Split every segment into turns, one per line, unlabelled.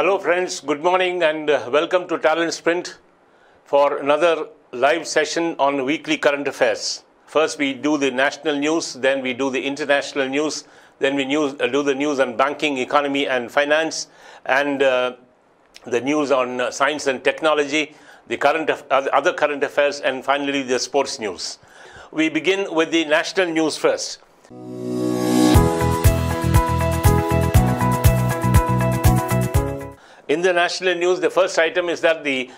Hello friends, good morning and welcome to TalentSprint for another live session on weekly current affairs. First we do the national news, then we do the international news, then we do the news on banking, economy and finance, and the news on science and technology, the other current affairs, and finally the sports news. We begin with the national news first. In the national news, the first item is that the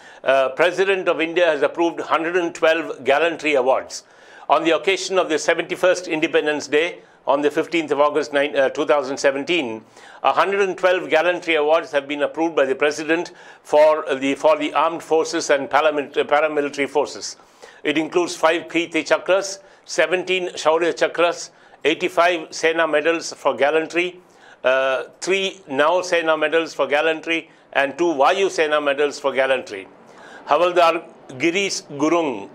President of India has approved 112 gallantry awards. On the occasion of the 71st Independence Day, on the 15th of August 2017, 112 gallantry awards have been approved by the President for the armed forces and paramilitary forces. It includes 5 Kirti Chakras, 17 Shaurya Chakras, 85 Sena medals for gallantry, 3 Nau Sena medals for gallantry, and 2 Vayu Sena medals for gallantry. Havaldar Girish Gurung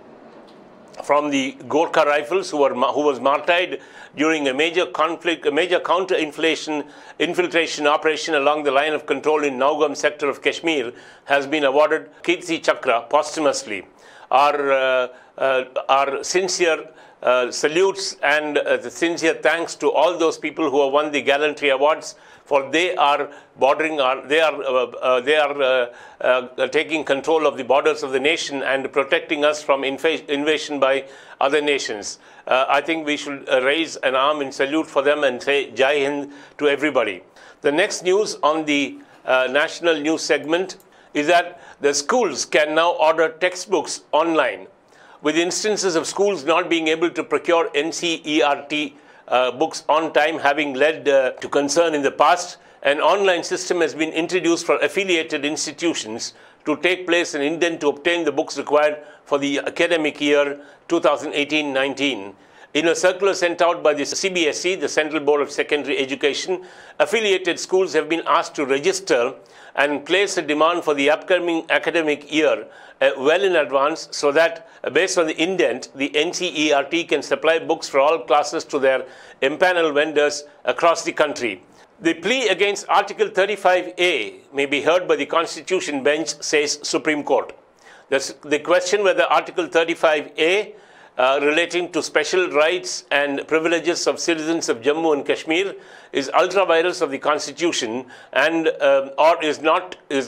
from the Gorkha Rifles, who was martyred during a major counter-infiltration operation along the line of control in Naugam sector of Kashmir, has been awarded Kirti Chakra posthumously. Our sincere salutes and the sincere thanks to all those people who have won the gallantry awards, for they are taking control of the borders of the nation and protecting us from invasion by other nations. I think we should raise an arm in salute for them and say Jai Hind to everybody. The next news on the national news segment is that the schools can now order textbooks online. With instances of schools not being able to procure NCERT books on time having led to concern in the past, an online system has been introduced for affiliated institutions to take place in India to obtain the books required for the academic year 2018-19. In a circular sent out by the CBSE, the Central Board of Secondary Education, affiliated schools have been asked to register and place a demand for the upcoming academic year well in advance, so that based on the indent, the NCERT can supply books for all classes to their empanel vendors across the country. The plea against Article 35A may be heard by the Constitution bench, says Supreme Court. The question whether Article 35A relating to special rights and privileges of citizens of Jammu and Kashmir is ultra vires of the Constitution and is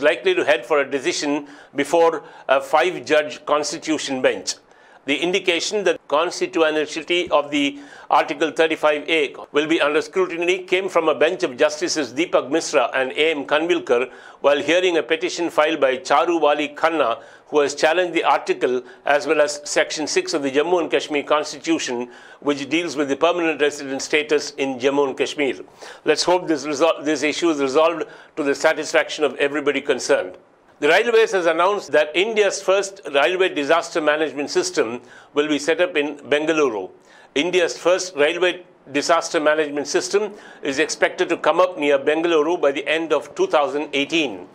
likely to head for a decision before a 5-judge Constitution bench. The indication that constitutionality of the Article 35A will be under scrutiny came from a bench of Justices Deepak Misra and A.M. Kanvilkar while hearing a petition filed by Charu Wali Khanna, who has challenged the article as well as Section 6 of the Jammu and Kashmir Constitution, which deals with the permanent resident status in Jammu and Kashmir. Let's hope this issue is resolved to the satisfaction of everybody concerned. The Railways has announced that India's first railway disaster management system will be set up in Bengaluru. India's first railway disaster management system is expected to come up near Bengaluru by the end of 2018.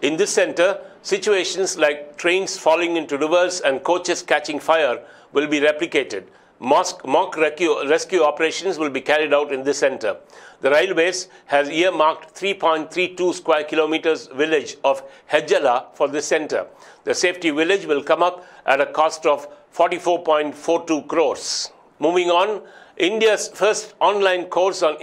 In this center, situations like trains falling into rivers and coaches catching fire will be replicated. Mock rescue operations will be carried out in this center. The Railways has earmarked 3.32 square kilometers village of Hejjala for this center. The safety village will come up at a cost of 44.42 crores. Moving on, India's first online course on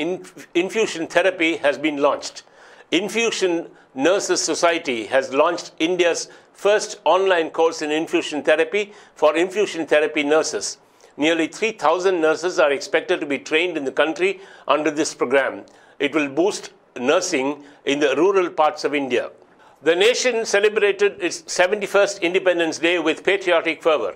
infusion therapy has been launched. Infusion Nurses Society has launched India's first online course in infusion therapy for infusion therapy nurses. Nearly 3,000 nurses are expected to be trained in the country under this program. It will boost nursing in the rural parts of India. The nation celebrated its 71st Independence Day with patriotic fervor.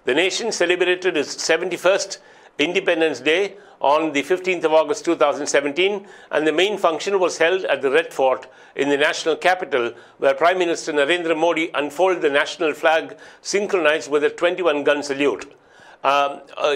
The nation celebrated its 71st Independence Day on the 15th of August 2017, and the main function was held at the Red Fort in the national capital, where Prime Minister Narendra Modi unfolded the national flag synchronized with a 21-gun salute.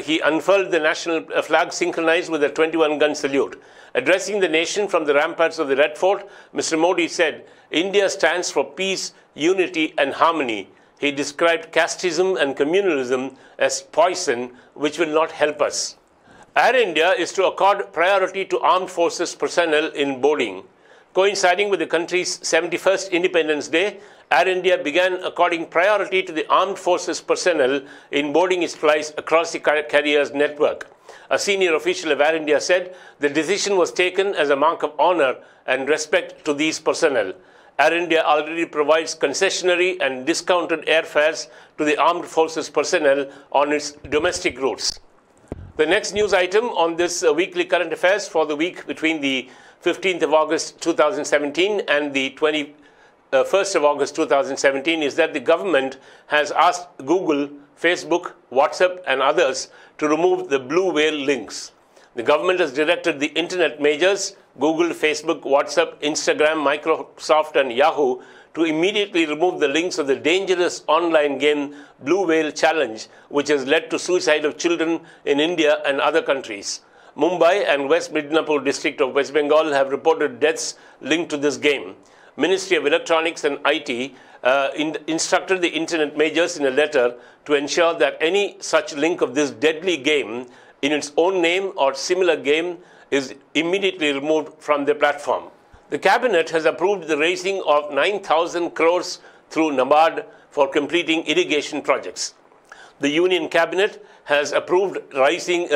He unfurled the national flag synchronized with a 21-gun salute. Addressing the nation from the ramparts of the Red Fort, Mr. Modi said, "India stands for peace, unity and harmony." He described casteism and communalism as poison which will not help us. Air India is to accord priority to armed forces personnel in boarding. Coinciding with the country's 71st Independence Day, Air India began according priority to the armed forces personnel in boarding its flights across the carrier's network. A senior official of Air India said the decision was taken as a mark of honor and respect to these personnel. Air India already provides concessionary and discounted airfares to the armed forces personnel on its domestic routes. The next news item on this weekly current affairs for the week between the 15th of August 2017 and the 21st of August 2017 is that the government has asked Google, Facebook, WhatsApp and others to remove the blue whale links. The government has directed the internet majors, Google, Facebook, WhatsApp, Instagram, Microsoft and Yahoo to immediately remove the links of the dangerous online game Blue Whale Challenge, which has led to suicide of children in India and other countries. Mumbai and West Midnapur district of West Bengal have reported deaths linked to this game. Ministry of Electronics and IT instructed the internet majors in a letter to ensure that any such link of this deadly game in its own name or similar game is immediately removed from the platform. The Cabinet has approved the raising of 9,000 crores through NABARD for completing irrigation projects. The Union Cabinet has approved raising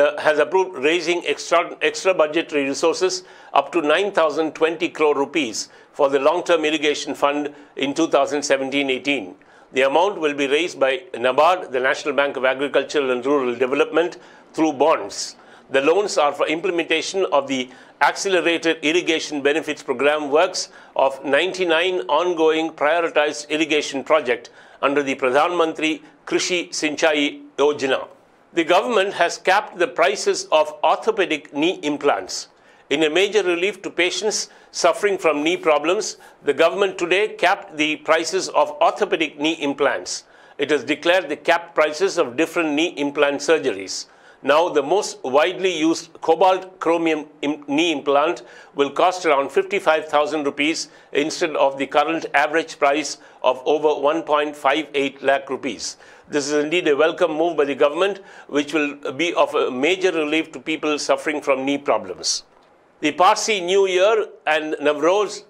extra budgetary resources up to 9,020 crore rupees for the long-term irrigation fund in 2017-18. The amount will be raised by NABARD, the National Bank of Agricultural and Rural Development, through bonds. The loans are for implementation of the Accelerated Irrigation Benefits Program works of 99 ongoing prioritized irrigation projects under the Pradhan Mantri Krishi Sinchai Yojana. The government has capped the prices of orthopedic knee implants. In a major relief to patients suffering from knee problems, the government today capped the prices of orthopedic knee implants. It has declared the capped prices of different knee implant surgeries. Now, the most widely used cobalt chromium knee implant will cost around 55,000 rupees instead of the current average price of over 1.58 lakh rupees. This is indeed a welcome move by the government, which will be of a major relief to people suffering from knee problems. The Parsi New Year and Navroz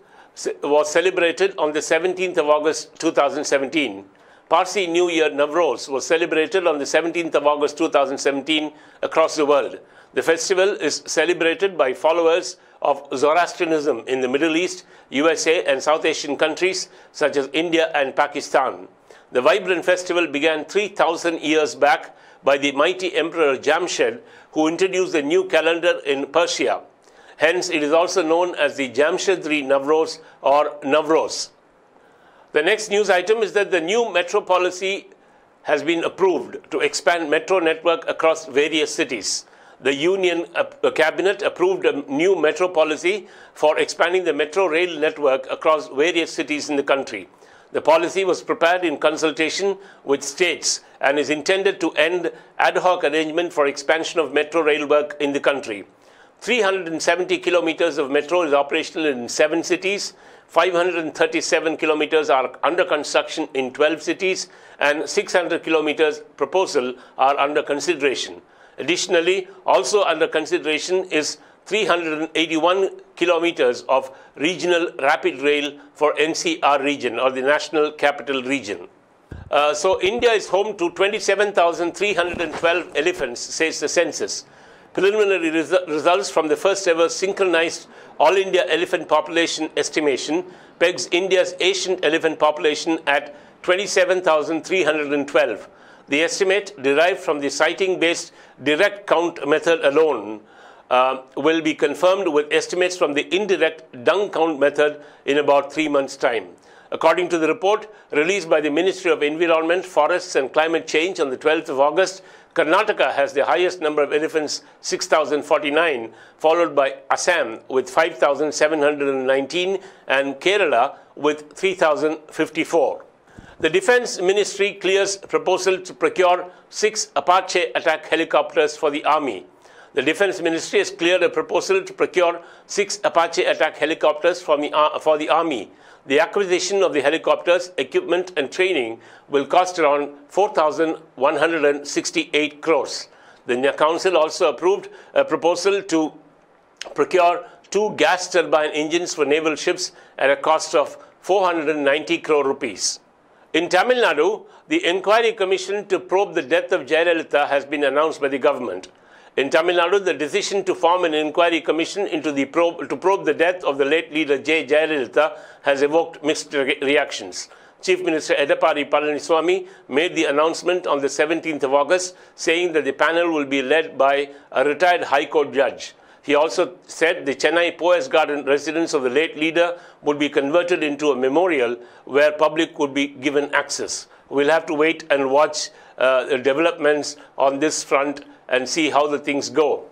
was celebrated on the 17th of August 2017. Parsi New Year Navroz was celebrated on the 17th of August 2017 across the world. The festival is celebrated by followers of Zoroastrianism in the Middle East, USA and South Asian countries such as India and Pakistan. The vibrant festival began 3,000 years back by the mighty Emperor Jamshed, who introduced the new calendar in Persia. Hence, it is also known as the Jamshedri Navroz or Navroz. The next news item is that the new metro policy has been approved to expand metro network across various cities. The Union Cabinet approved a new metro policy for expanding the metro rail network across various cities in the country. The policy was prepared in consultation with states and is intended to end ad hoc arrangement for expansion of metro rail work in the country. 370 kilometers of metro is operational in 7 cities. 537 kilometers are under construction in 12 cities and 600 kilometers proposal are under consideration. Additionally, also under consideration is 381 kilometers of regional rapid rail for NCR region or the National Capital Region. So India is home to 27,312 elephants, says the census. Preliminary results from the first ever synchronized All India elephant population estimation pegs India's Asian elephant population at 27,312. The estimate, derived from the sighting-based direct count method alone, will be confirmed with estimates from the indirect dung count method in about 3 months' time. According to the report released by the Ministry of Environment, Forests and Climate Change on the 12th of August, Karnataka has the highest number of elephants, 6,049, followed by Assam with 5,719 and Kerala with 3,054. The Defense Ministry clears proposal to procure 6 Apache attack helicopters for the Army. The Defense Ministry has cleared a proposal to procure 6 Apache attack helicopters for the Army. The acquisition of the helicopters, equipment and training will cost around 4,168 crores. The Council also approved a proposal to procure 2 gas turbine engines for naval ships at a cost of 490 crore rupees. In Tamil Nadu, the inquiry commission to probe the death of Jayalalitha has been announced by the government. In Tamil Nadu, the decision to form an inquiry commission to probe the death of the late leader J. Jayalalitha has evoked mixed reactions. Chief Minister Edappadi Palaniswamy made the announcement on the 17th of August, saying that the panel will be led by a retired High Court judge. He also said the Chennai Poets Garden residence of the late leader would be converted into a memorial where public would be given access. We'll have to wait and watch the developments on this front and see how the things go.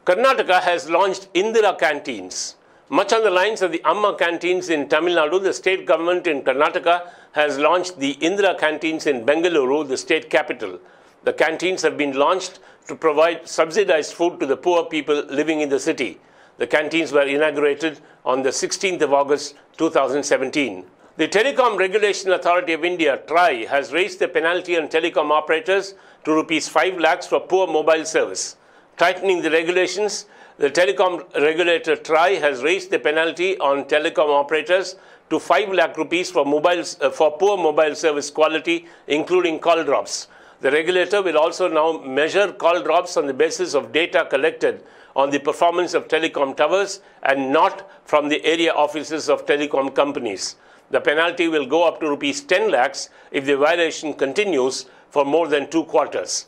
Karnataka has launched Indira canteens. Much on the lines of the Amma canteens in Tamil Nadu, the state government in Karnataka has launched the Indira canteens in Bengaluru, the state capital. The canteens have been launched to provide subsidized food to the poor people living in the city. The canteens were inaugurated on the 16th of August 2017. The Telecom Regulation Authority of India, TRAI, has raised the penalty on telecom operators to Rs 5 lakhs for poor mobile service. Tightening the regulations, the telecom regulator TRAI has raised the penalty on telecom operators to 5 lakh rupees for poor mobile service quality, including call drops. The regulator will also now measure call drops on the basis of data collected on the performance of telecom towers and not from the area offices of telecom companies. The penalty will go up to Rs 10 lakhs if the violation continues for more than 2 quarters.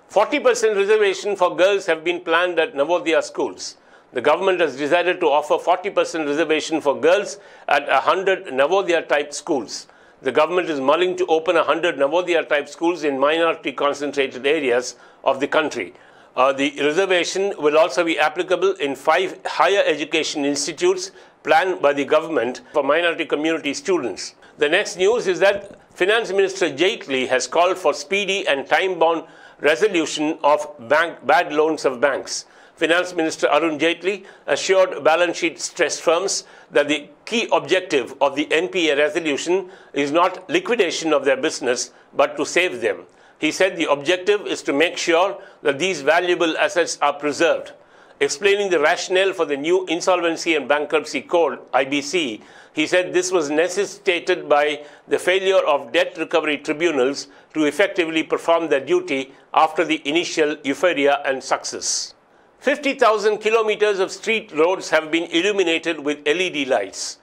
40% reservation for girls have been planned at Navodaya schools. The government has decided to offer 40% reservation for girls at 100 Navodaya-type schools. The government is mulling to open 100 Navodaya-type schools in minority-concentrated areas of the country. The reservation will also be applicable in 5 higher education institutes planned by the government for minority community students. The next news is that Finance Minister Jaitley has called for speedy and time-bound resolution of bad loans of banks. Finance Minister Arun Jaitley assured balance sheet stressed firms that the key objective of the NPA resolution is not liquidation of their business, but to save them. He said the objective is to make sure that these valuable assets are preserved. Explaining the rationale for the new Insolvency and Bankruptcy Code, IBC, he said this was necessitated by the failure of debt recovery tribunals to effectively perform their duty after the initial euphoria and success. 50,000 kilometers of street roads have been illuminated with LED lights.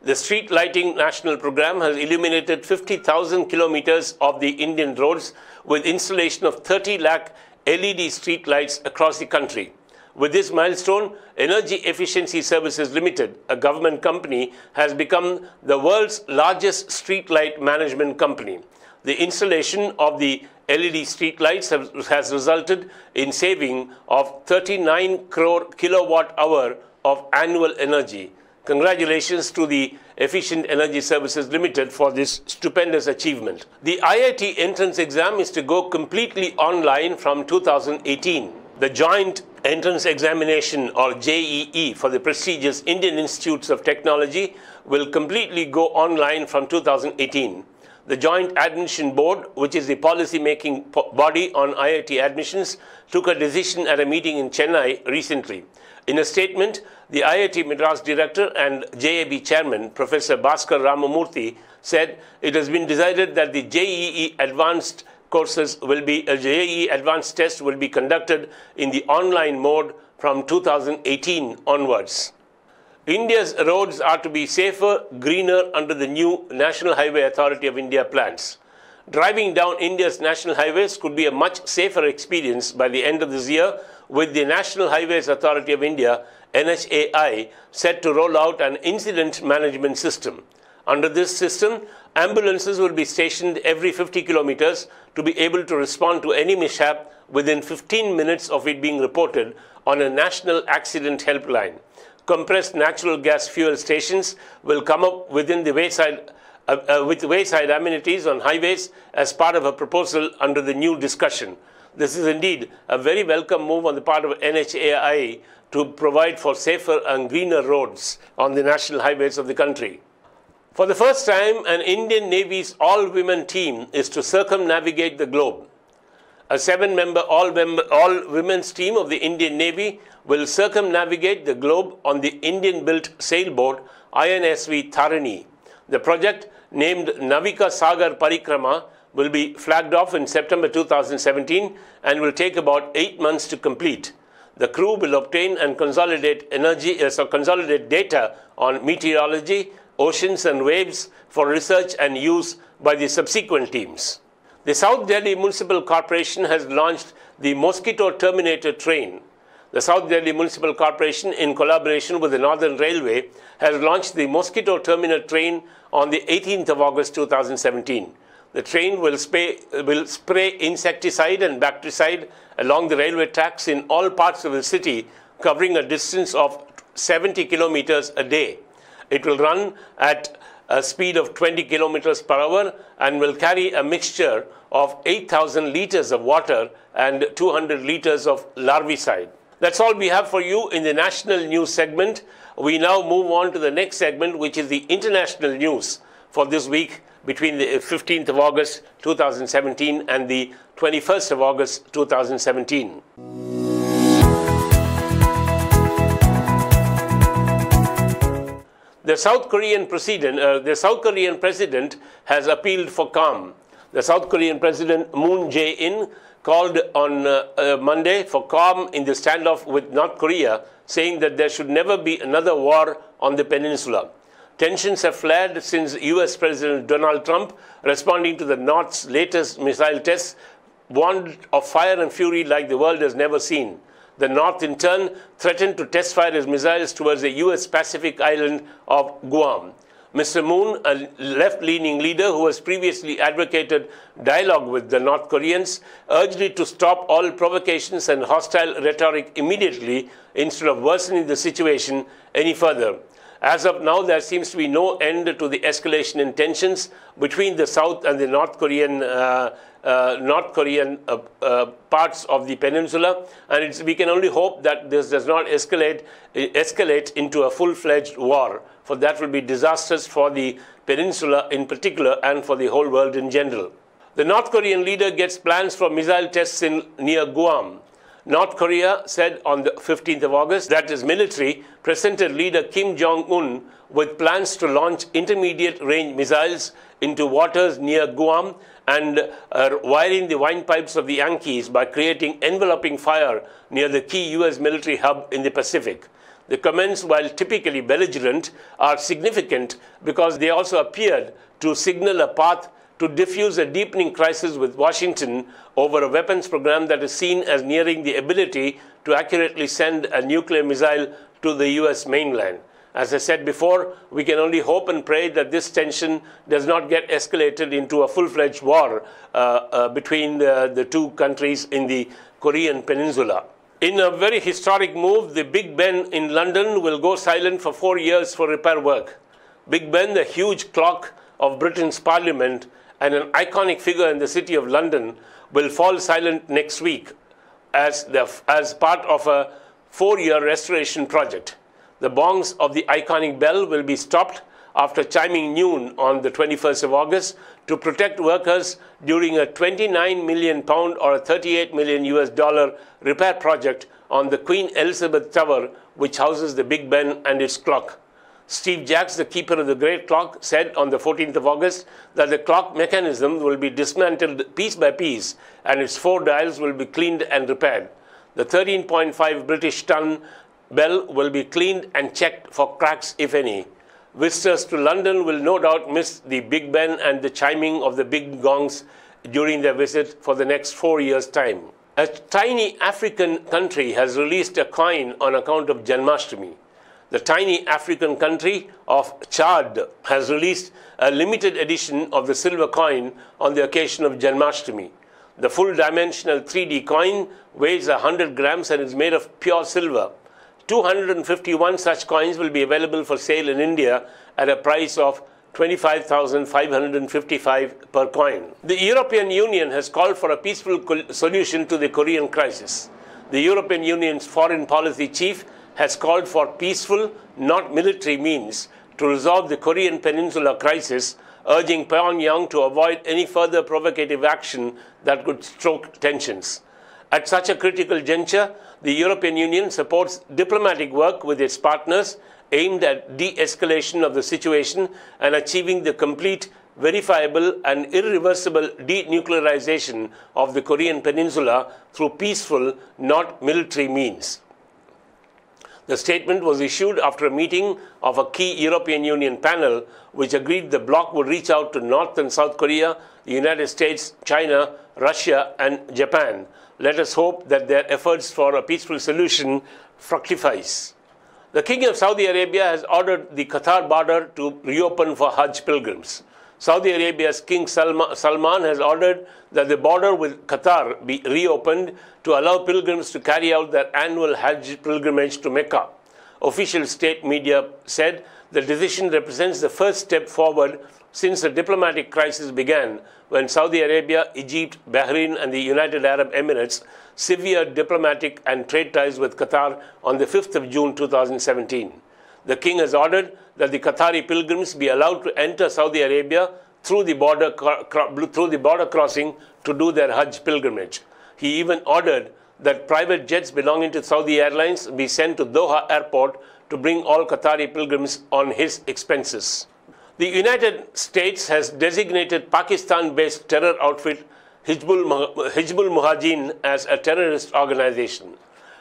The Street Lighting National Program has illuminated 50,000 kilometers of the Indian roads with installation of 30 lakh LED street lights across the country. With this milestone, Energy Efficiency Services Limited, a government company, has become the world's largest street light management company. The installation of the LED street lights has resulted in saving of 39 crore kilowatt hour of annual energy. Congratulations to the Efficient Energy Services Limited for this stupendous achievement. The IIT entrance exam is to go completely online from 2018. The Joint Entrance Examination, or JEE, for the prestigious Indian Institutes of Technology will completely go online from 2018. The Joint Admission Board, which is the policy-making body on IIT admissions, took a decision at a meeting in Chennai recently. In a statement, the IIT Madras Director and JAB Chairman, Professor Bhaskar Ramamurthy, said it has been decided that the JEE Advanced JEE Advanced test will be conducted in the online mode from 2018 onwards. India's roads are to be safer, greener under the new National Highway Authority of India plans. Driving down India's national highways could be a much safer experience by the end of this year, with the National Highways Authority of India, NHAI, set to roll out an incident management system. Under this system, ambulances will be stationed every 50 kilometers to be able to respond to any mishap within 15 minutes of it being reported on a national accident helpline. Compressed natural gas fuel stations will come up within the wayside amenities on highways as part of a proposal under the new discussion. This is indeed a very welcome move on the part of NHAI to provide for safer and greener roads on the national highways of the country. For the first time, an Indian Navy's all-women team is to circumnavigate the globe. A 7-member all-women's team of the Indian Navy will circumnavigate the globe on the Indian-built sailboat INSV Tharani. The project, named Navika Sagar Parikrama, will be flagged off in September 2017 and will take about 8 months to complete. The crew will obtain and consolidate data on meteorology, oceans and waves for research and use by the subsequent teams. The South Delhi Municipal Corporation has launched the Mosquito Terminator train. The South Delhi Municipal Corporation, in collaboration with the Northern Railway, has launched the Mosquito Terminator train on the 18th of August 2017. The train will spray insecticide and bactericide along the railway tracks in all parts of the city, covering a distance of 70 kilometers a day. It will run at a speed of 20 kilometers per hour and will carry a mixture of 8,000 liters of water and 200 liters of larvicide. That's all we have for you in the national news segment. We now move on to the next segment, which is the international news for this week between the 15th of August 2017 and the 21st of August 2017. The South Korean president has appealed for calm. The South Korean President Moon Jae-in called on Monday for calm in the standoff with North Korea, saying that there should never be another war on the peninsula. Tensions have flared since US President Donald Trump, responding to the North's latest missile tests, warned of fire and fury like the world has never seen. The North, in turn, threatened to test fire its missiles towards the US Pacific island of Guam. Mr. Moon, a left-leaning leader who has previously advocated dialogue with the North Koreans, urged it to stop all provocations and hostile rhetoric immediately instead of worsening the situation any further. As of now, there seems to be no end to the escalation in tensions between the South and the North Korean parts of the peninsula, and we can only hope that this does not escalate into a full-fledged war, for that will be disastrous for the peninsula in particular and for the whole world in general. The North Korean leader gets plans for missile tests near Guam. North Korea said on the 15th of August that its military presented leader Kim Jong-un with plans to launch intermediate-range missiles into waters near Guam and wiring the windpipes of the Yankees by creating enveloping fire near the key U.S. military hub in the Pacific. The comments, while typically belligerent, are significant because they also appeared to signal a path to diffuse a deepening crisis with Washington over a weapons program that is seen as nearing the ability to accurately send a nuclear missile to the U.S. mainland. As I said before, we can only hope and pray that this tension does not get escalated into a full-fledged war between the two countries in the Korean peninsula. In a very historic move, the Big Ben in London will go silent for 4 years for repair work. Big Ben, the huge clock of Britain's Parliament and an iconic figure in the City of London, will fall silent next week as part of a 4-year restoration project. The bongs of the iconic bell will be stopped after chiming noon on the 21st of August to protect workers during a £29 million or a $38 million repair project on the Queen Elizabeth Tower, which houses the Big Ben and its clock. Steve Jacks, the keeper of the Great Clock, said on the 14th of August that the clock mechanism will be dismantled piece by piece and its 4 dials will be cleaned and repaired. The 13.5 British ton bell will be cleaned and checked for cracks, if any. Visitors to London will no doubt miss the Big Ben and the chiming of the big gongs during their visit for the next 4 years' time. A tiny African country has released a coin on account of Janmashtami. The tiny African country of Chad has released a limited edition of the silver coin on the occasion of Janmashtami. The full-dimensional 3D coin weighs 100 grams and is made of pure silver. 251 such coins will be available for sale in India at a price of 25,555 per coin. The European Union has called for a peaceful solution to the Korean crisis. The European Union's foreign policy chief has called for peaceful, not military means to resolve the Korean Peninsula crisis, urging Pyongyang to avoid any further provocative action that could stoke tensions. At such a critical juncture, the European Union supports diplomatic work with its partners aimed at de-escalation of the situation and achieving the complete, verifiable and irreversible denuclearization of the Korean Peninsula through peaceful, not military means. The statement was issued after a meeting of a key European Union panel which agreed the bloc would reach out to North and South Korea, the United States, China, Russia and Japan. Let us hope that their efforts for a peaceful solution fructifies. The King of Saudi Arabia has ordered the Qatar border to reopen for Hajj pilgrims. Saudi Arabia's King Salman has ordered that the border with Qatar be reopened to allow pilgrims to carry out their annual Hajj pilgrimage to Mecca. Official state media said the decision represents the first step forward since the diplomatic crisis began when Saudi Arabia, Egypt, Bahrain and the United Arab Emirates severed diplomatic and trade ties with Qatar on the 5th of June 2017. The king has ordered that the Qatari pilgrims be allowed to enter Saudi Arabia through the border crossing to do their Hajj pilgrimage. He even ordered that private jets belonging to Saudi Airlines be sent to Doha Airport to bring all Qatari pilgrims on his expenses. The United States has designated Pakistan-based terror outfit Hizbul Mujahideen as a terrorist organization.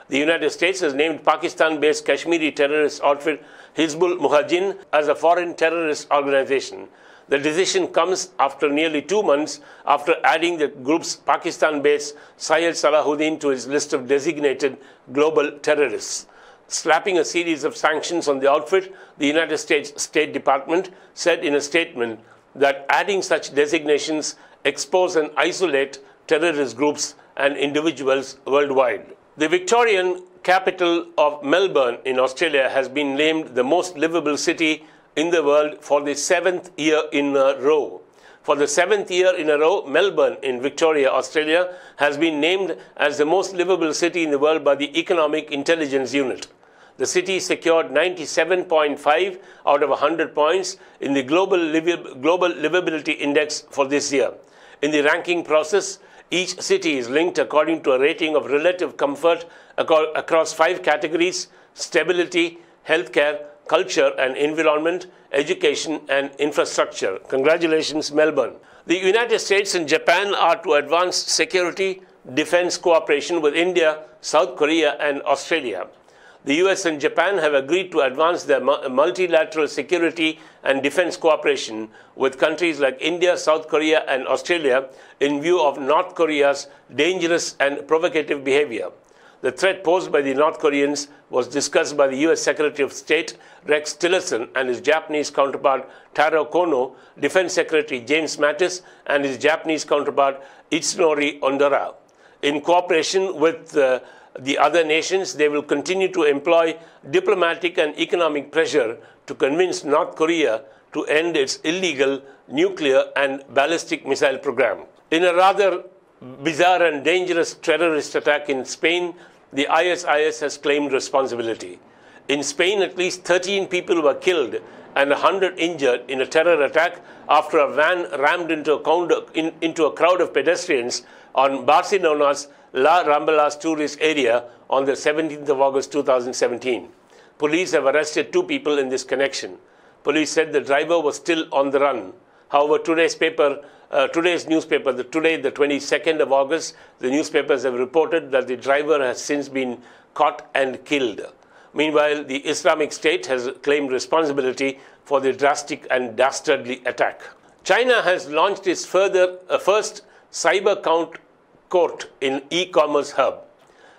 The United States has named Pakistan-based Kashmiri terrorist outfit Hizbul Mujahideen as a foreign terrorist organization. The decision comes after nearly 2 months after adding the group's Pakistan-based Syed Salahuddin to its list of designated global terrorists. Slapping a series of sanctions on the outfit, the United States State Department said in a statement that adding such designations expose and isolate terrorist groups and individuals worldwide. The Victorian capital of Melbourne in Australia has been named the most livable city in the world for the 7th year in a row. For the 7th year in a row, Melbourne in Victoria, Australia has been named as the most livable city in the world by the Economic Intelligence Unit. The city secured 97.5 out of 100 points in the Global Livability Index for this year. In the ranking process, each city is linked according to a rating of relative comfort across 5 categories: stability, healthcare, culture and environment, education and infrastructure. Congratulations, Melbourne. The United States and Japan are to advance security, defense cooperation with India, South Korea and Australia. The US and Japan have agreed to advance their multilateral security and defense cooperation with countries like India, South Korea and Australia in view of North Korea's dangerous and provocative behavior. The threat posed by the North Koreans was discussed by the US Secretary of State Rex Tillerson and his Japanese counterpart Taro Kono, Defense Secretary James Mattis and his Japanese counterpart Itsunori Ondara. In cooperation with the other nations, they will continue to employ diplomatic and economic pressure to convince North Korea to end its illegal nuclear and ballistic missile program. In a rather bizarre and dangerous terrorist attack in Spain, the ISIS has claimed responsibility. In Spain, at least 13 people were killed and 100 injured in a terror attack after a van rammed into a crowd of pedestrians on Barcelona's La Rambllas tourist area on the 17th of August 2017. Police have arrested 2 people in this connection. Police said the driver was still on the run. However, today's newspaper, Today, the 22nd of August, the newspapers have reported that the driver has since been caught and killed. Meanwhile, the Islamic State has claimed responsibility for the drastic and dastardly attack. China has launched its first cyber court in e-commerce hub.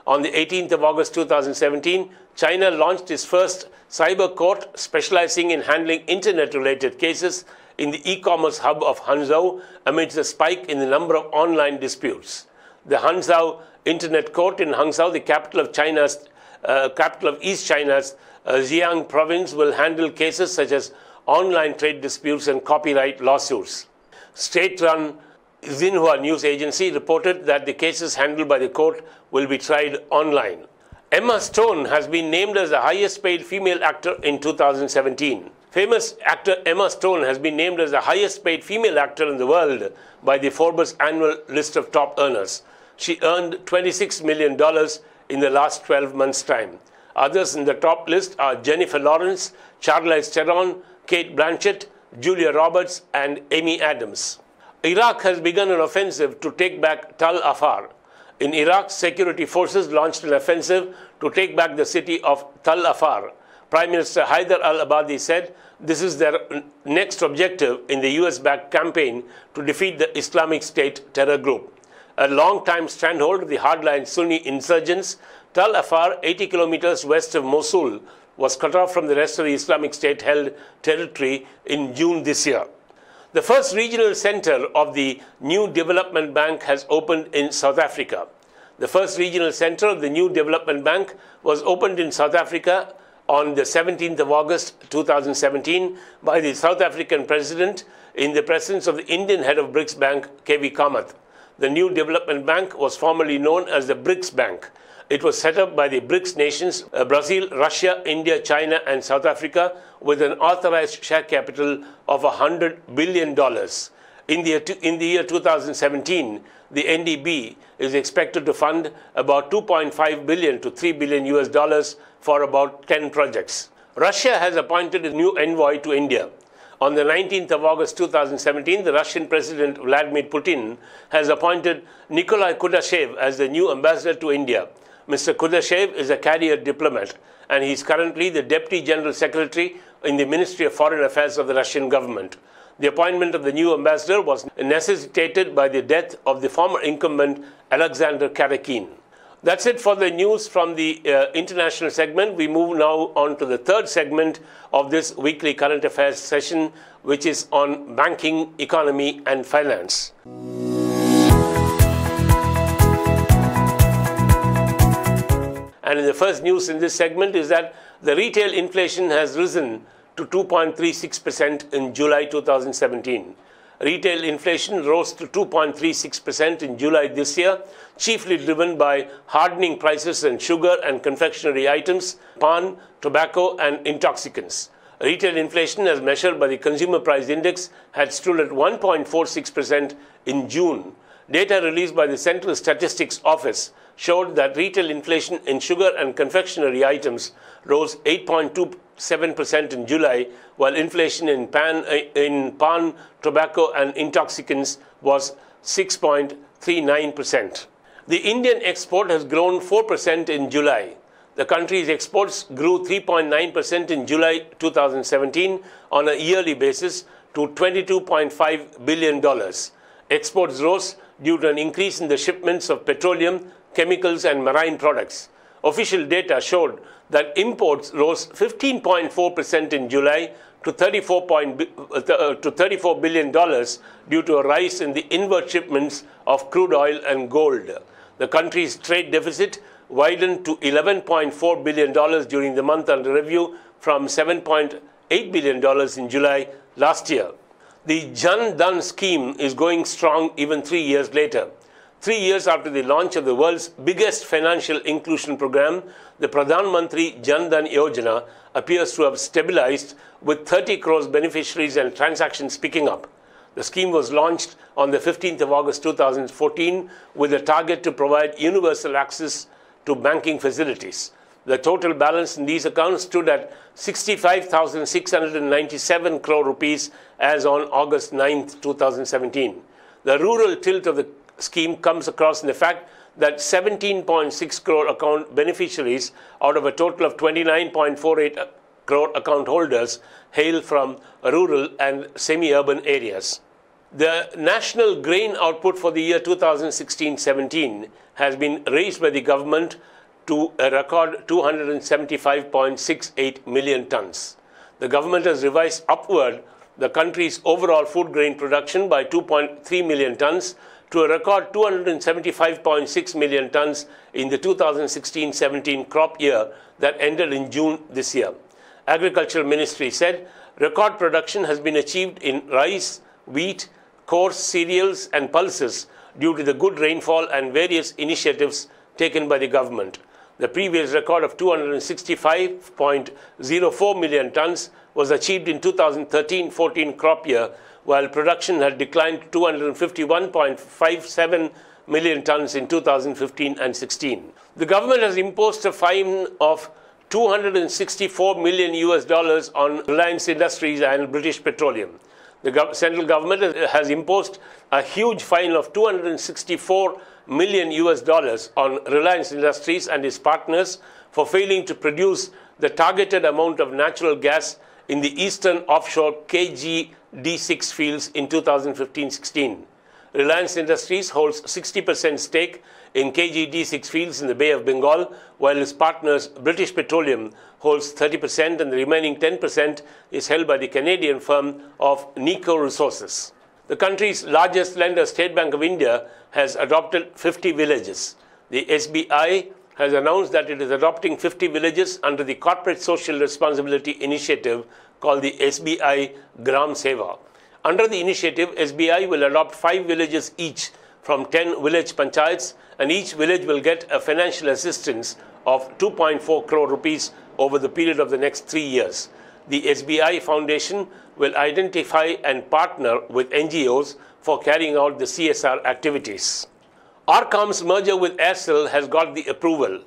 On the 18th of August 2017, China launched its first cyber court specializing in handling internet-related cases in the e-commerce hub of Hangzhou amidst a spike in the number of online disputes. The Hangzhou Internet Court in Hangzhou, the capital of East China's Zhejiang province, will handle cases such as online trade disputes and copyright lawsuits. State-run Xinhua news agency reported that the cases handled by the court will be tried online. Emma Stone has been named as the highest paid female actor in 2017. Famous actor Emma Stone has been named as the highest paid female actor in the world by the Forbes annual list of top earners. She earned $26 million in the last 12 months' time. Others in the top list are Jennifer Lawrence, Charlize Theron, Kate Blanchett, Julia Roberts, and Amy Adams. Iraq has begun an offensive to take back Tal Afar. In Iraq, security forces launched an offensive to take back the city of Tal Afar. Prime Minister Haider al-Abadi said this is their next objective in the US-backed campaign to defeat the Islamic State terror group. A long-time stranglehold of the hardline Sunni insurgents, Tal Afar, 80 kilometers west of Mosul, was cut off from the rest of the Islamic State-held territory in June this year. The first regional center of the New Development Bank has opened in South Africa. The first regional center of the New Development Bank was opened in South Africa on the 17th of August 2017 by the South African president in the presence of the Indian head of BRICS Bank, K.V. Kamath. The New Development Bank was formerly known as the BRICS Bank. It was set up by the BRICS nations, Brazil, Russia, India, China, and South Africa, with an authorized share capital of $100 billion. In the year 2017, the NDB is expected to fund about $2.5 billion to $3 billion US for about 10 projects. Russia has appointed a new envoy to India. On the 19th of August 2017, the Russian President Vladimir Putin has appointed Nikolai Kudashev as the new ambassador to India. Mr. Kudashev is a career diplomat, and he is currently the Deputy General Secretary in the Ministry of Foreign Affairs of the Russian government. The appointment of the new ambassador was necessitated by the death of the former incumbent Alexander Karakin. That's it for the news from the international segment. We move now on to the third segment of this weekly current affairs session, which is on banking, economy, and finance. And in the first news in this segment is that the retail inflation has risen to 2.36% in July 2017. Retail inflation rose to 2.36% in July this year, chiefly driven by hardening prices in sugar and confectionery items, pan, tobacco, and intoxicants. Retail inflation, as measured by the Consumer Price Index, had stood at 1.46% in June. Data released by the Central Statistics Office showed that retail inflation in sugar and confectionery items rose 8.27% in July, while inflation in pan, tobacco, and intoxicants was 6.39%. The Indian export has grown 4% in July. The country's exports grew 3.9% in July 2017 on a yearly basis to $22.5 billion. Exports rose due to an increase in the shipments of petroleum, chemicals, and marine products. Official data showed that imports rose 15.4% in July to $34 billion due to a rise in the inward shipments of crude oil and gold. The country's trade deficit widened to $11.4 billion during the month under review from $7.8 billion in July last year. The Jan Dhan scheme is going strong even 3 years later. 3 years after the launch of the world's biggest financial inclusion program, the Pradhan Mantri Jan Dhan Yojana appears to have stabilized with 30 crores beneficiaries and transactions picking up. The scheme was launched on the 15th of August 2014 with a target to provide universal access to banking facilities. The total balance in these accounts stood at 65,697 crore rupees as on August 9th, 2017. The rural tilt of the scheme comes across in the fact that 17.6 crore account beneficiaries out of a total of 29.48 crore account holders hail from rural and semi-urban areas. The national grain output for the year 2016-17 has been raised by the government to a record 275.68 million tons. The government has revised upward the country's overall food grain production by 2.3 million tons to a record 275.6 million tons in the 2016-17 crop year that ended in June this year. Agricultural Ministry said record production has been achieved in rice, wheat, coarse cereals, and pulses due to the good rainfall and various initiatives taken by the government. The previous record of 265.04 million tons was achieved in 2013-14 crop year, while production had declined to 251.57 million tons in 2015 and 16. The government has imposed a fine of $264 million on Reliance Industries and British Petroleum. The central government has imposed a huge fine of $264 million on Reliance Industries and its partners for failing to produce the targeted amount of natural gas in the eastern offshore KG-D6 fields in 2015-16. Reliance Industries holds 60% stake in KG-D6 fields in the Bay of Bengal, while its partners British Petroleum holds 30% and the remaining 10% is held by the Canadian firm of Nico Resources. The country's largest lender, State Bank of India, has adopted 50 villages. The SBI has announced that it is adopting 50 villages under the Corporate Social Responsibility Initiative called the SBI Gram Seva. Under the initiative, SBI will adopt 5 villages each from 10 village panchayats, and each village will get a financial assistance of 2.4 crore rupees over the period of the next 3 years. The SBI Foundation will identify and partner with NGOs for carrying out the CSR activities. Arcom's merger with Aircel has got the approval.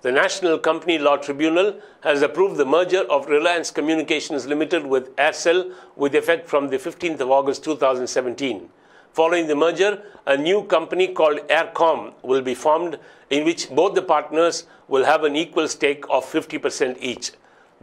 The National Company Law Tribunal has approved the merger of Reliance Communications Limited with Aircel with effect from the 15th of August 2017. Following the merger, a new company called Aircom will be formed, in which both the partners will have an equal stake of 50% each.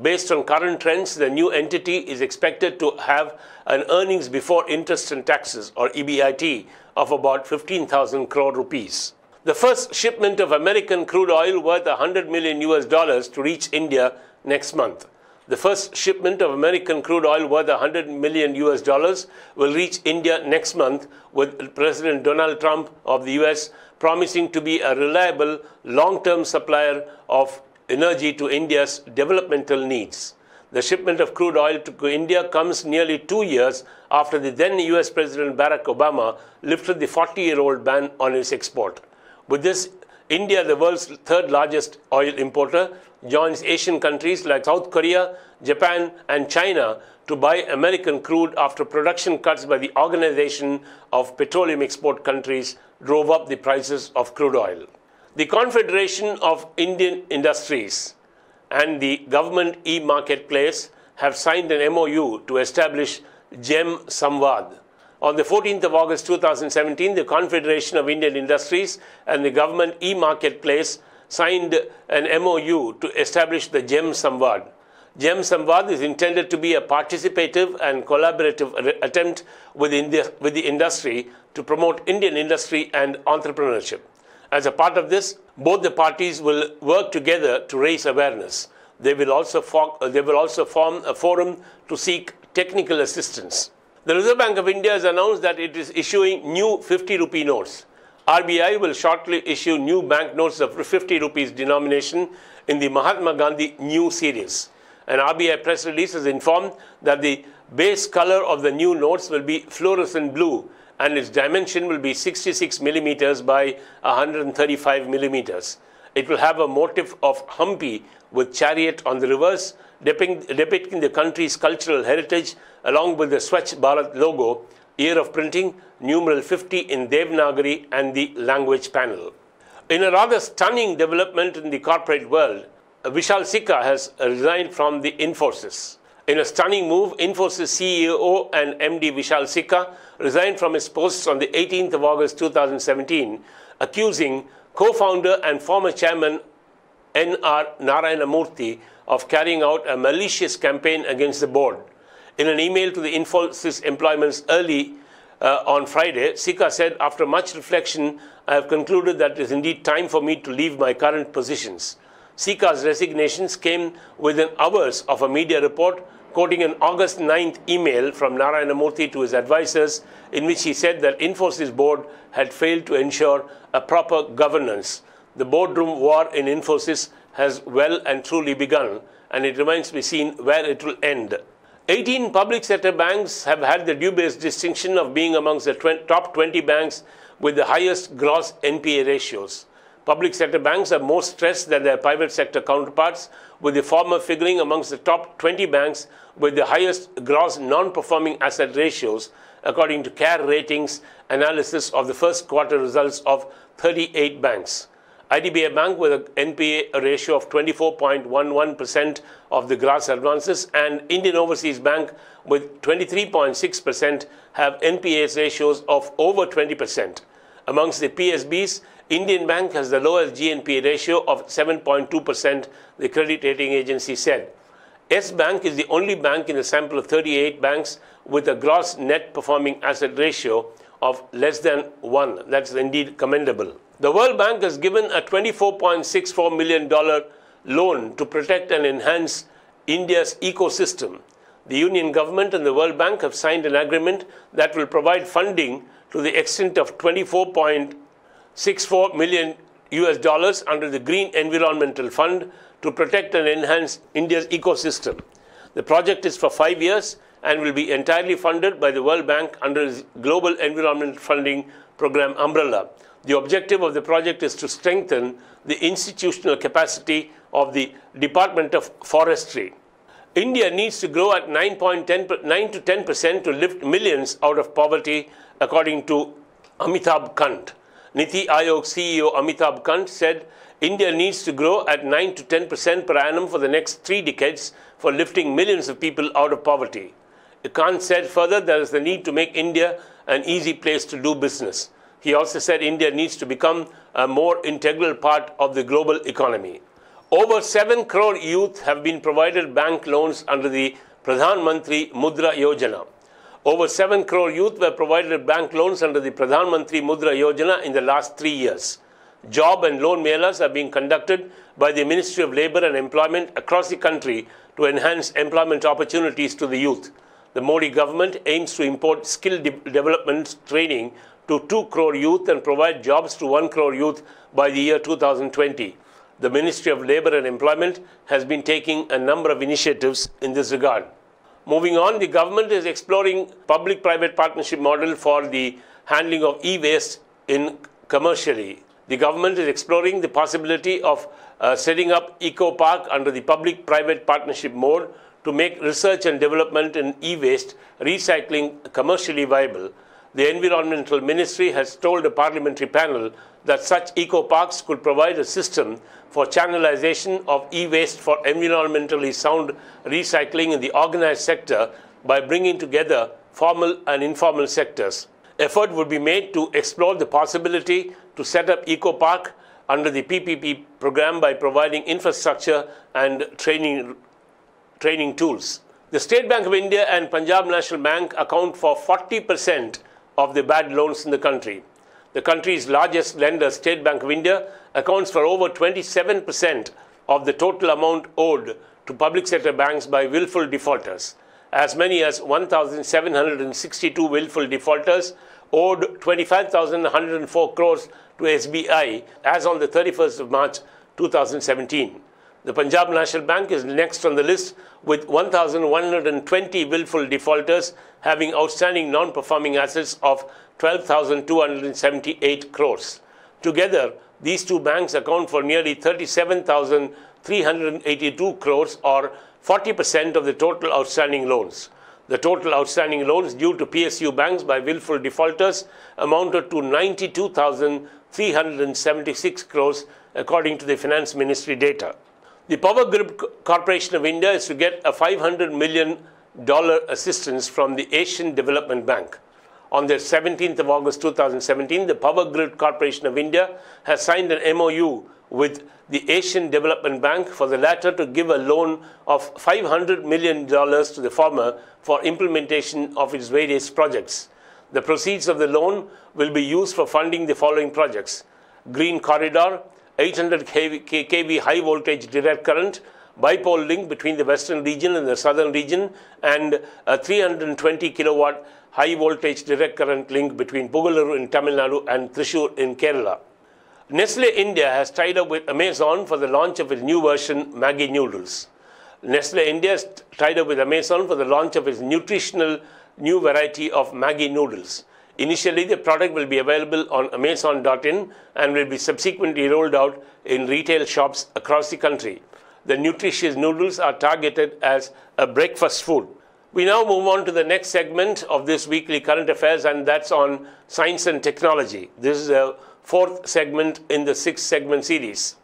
Based on current trends, the new entity is expected to have an earnings before interest and taxes, or EBIT, of about 15,000 crore rupees. The first shipment of American crude oil worth $100 million to reach India next month. The first shipment of American crude oil worth $100 million will reach India next month, with President Donald Trump of the US promising to be a reliable, long-term supplier of energy to India's developmental needs. The shipment of crude oil to India comes nearly 2 years after the then US President Barack Obama lifted the 40-year-old ban on its export. With this, India, the world's third largest oil importer, joins Asian countries like South Korea, Japan, and China to buy American crude after production cuts by the Organization of Petroleum Export Countries drove up the prices of crude oil. The Confederation of Indian Industries and the government e-marketplace have signed an MOU to establish GEM Samvad. On the 14th of August 2017, the Confederation of Indian Industries and the government e-marketplace signed an MOU to establish the GEM Samvad. GEM Samvad is intended to be a participative and collaborative attempt with the industry to promote Indian industry and entrepreneurship. As a part of this, both the parties will work together to raise awareness. They will also form a forum to seek technical assistance. The Reserve Bank of India has announced that it is issuing new 50 rupee notes. RBI will shortly issue new bank notes of 50 rupees denomination in the Mahatma Gandhi New series. An RBI press release has informed that the base color of the new notes will be fluorescent blue, and its dimension will be 66 millimeters by 135 millimeters. It will have a motif of Hampi with chariot on the reverse, depicting the country's cultural heritage, along with the Swachh Bharat logo, year of printing, numeral 50 in Devanagari, and the language panel. In a rather stunning development in the corporate world, Vishal Sikka has resigned from the Infosys. In a stunning move, Infosys CEO and MD Vishal Sikka resigned from his posts on the 18th of August 2017, accusing co-founder and former chairman N.R. Narayana Murthy of carrying out a malicious campaign against the board. In an email to the Infosys employments early on Friday, Sikka said, "After much reflection, I have concluded that it is indeed time for me to leave my current positions." Sikka's resignations came within hours of a media report quoting an August 9th email from Narayana Murthy to his advisors, in which he said that Infosys board had failed to ensure a proper governance. The boardroom war in Infosys has well and truly begun, and it remains to be seen where it will end. 18 public sector banks have had the dubious distinction of being amongst the top 20 banks with the highest gross NPA ratios. Public sector banks are more stressed than their private sector counterparts, with the former figuring amongst the top 20 banks with the highest gross non-performing asset ratios, according to CARE Ratings analysis of the first quarter results of 38 banks. IDBI Bank, with an NPA ratio of 24.11% of the gross advances, and Indian Overseas Bank with 23.6% have NPA ratios of over 20%. Amongst the PSBs, Indian Bank has the lowest GNPA ratio of 7.2%, the credit rating agency said. Yes Bank is the only bank in a sample of 38 banks with a gross net performing asset ratio of less than 1. That's indeed commendable. The World Bank has given a $24.64 million loan to protect and enhance India's ecosystem. The Union Government and the World Bank have signed an agreement that will provide funding to the extent of $24.64 million under the Green Environmental Fund to protect and enhance India's ecosystem. The project is for 5 years and will be entirely funded by the World Bank under its Global Environment Funding Program umbrella. The objective of the project is to strengthen the institutional capacity of the Department of Forestry. India needs to grow at 9 to 10% to lift millions out of poverty, according to Amitabh Kant. Niti Aayog CEO Amitabh Kant said India needs to grow at 9 to 10% per annum for the next 3 decades for lifting millions of people out of poverty. Kant said further there is the need to make India an easy place to do business. He also said India needs to become a more integral part of the global economy. Over 7 crore youth have been provided bank loans under the Pradhan Mantri Mudra Yojana. Over 7 crore youth were provided bank loans under the Pradhan Mantri Mudra Yojana in the last 3 years. Job and loan melas are being conducted by the Ministry of Labour and Employment across the country to enhance employment opportunities to the youth. The Modi government aims to import skill development training to 2 crore youth and provide jobs to 1 crore youth by the year 2020. The Ministry of Labour and Employment has been taking a number of initiatives in this regard. Moving on, the government is exploring public-private partnership model for the handling of e-waste commercially. The government is exploring the possibility of setting up Eco Park under the public-private partnership mode to make research and development in e-waste recycling commercially viable. The Environmental Ministry has told a parliamentary panel that such eco-parks could provide a system for channelization of e-waste for environmentally sound recycling in the organized sector by bringing together formal and informal sectors. Effort would be made to explore the possibility to set up eco-park under the PPP program by providing infrastructure and training tools. The State Bank of India and Punjab National Bank account for 40% of the bad loans in the country. The country's largest lender, State Bank of India, accounts for over 27% of the total amount owed to public sector banks by willful defaulters. As many as 1,762 willful defaulters owed 25,104 crores to SBI as on the 31st of March 2017. The Punjab National Bank is next on the list with 1,120 willful defaulters having outstanding non-performing assets of 12,278 crores. Together, these two banks account for nearly 37,382 crores or 40% of the total outstanding loans. The total outstanding loans due to PSU banks by willful defaulters amounted to 92,376 crores according to the Finance Ministry data. The Power Grid Corporation of India is to get a $500 million assistance from the Asian Development Bank. On the 17th of August 2017, the Power Grid Corporation of India has signed an MOU with the Asian Development Bank for the latter to give a loan of $500 million to the former for implementation of its various projects. The proceeds of the loan will be used for funding the following projects: Green Corridor, 800 kV high voltage direct current, bipole link between the western region and the southern region, and a 320 kilowatt high voltage direct current link between Pugaluru in Tamil Nadu and Thrissur in Kerala. Nestle India has tied up with Amazon for the launch of its new version, Maggi Noodles. Nestle India has tied up with Amazon for the launch of its nutritional new variety of Maggi Noodles. Initially, the product will be available on Amazon.in and will be subsequently rolled out in retail shops across the country. The nutritious noodles are targeted as a breakfast food. We now move on to the next segment of this weekly current affairs, and that's on science and technology. This is the fourth segment in the 6-segment series.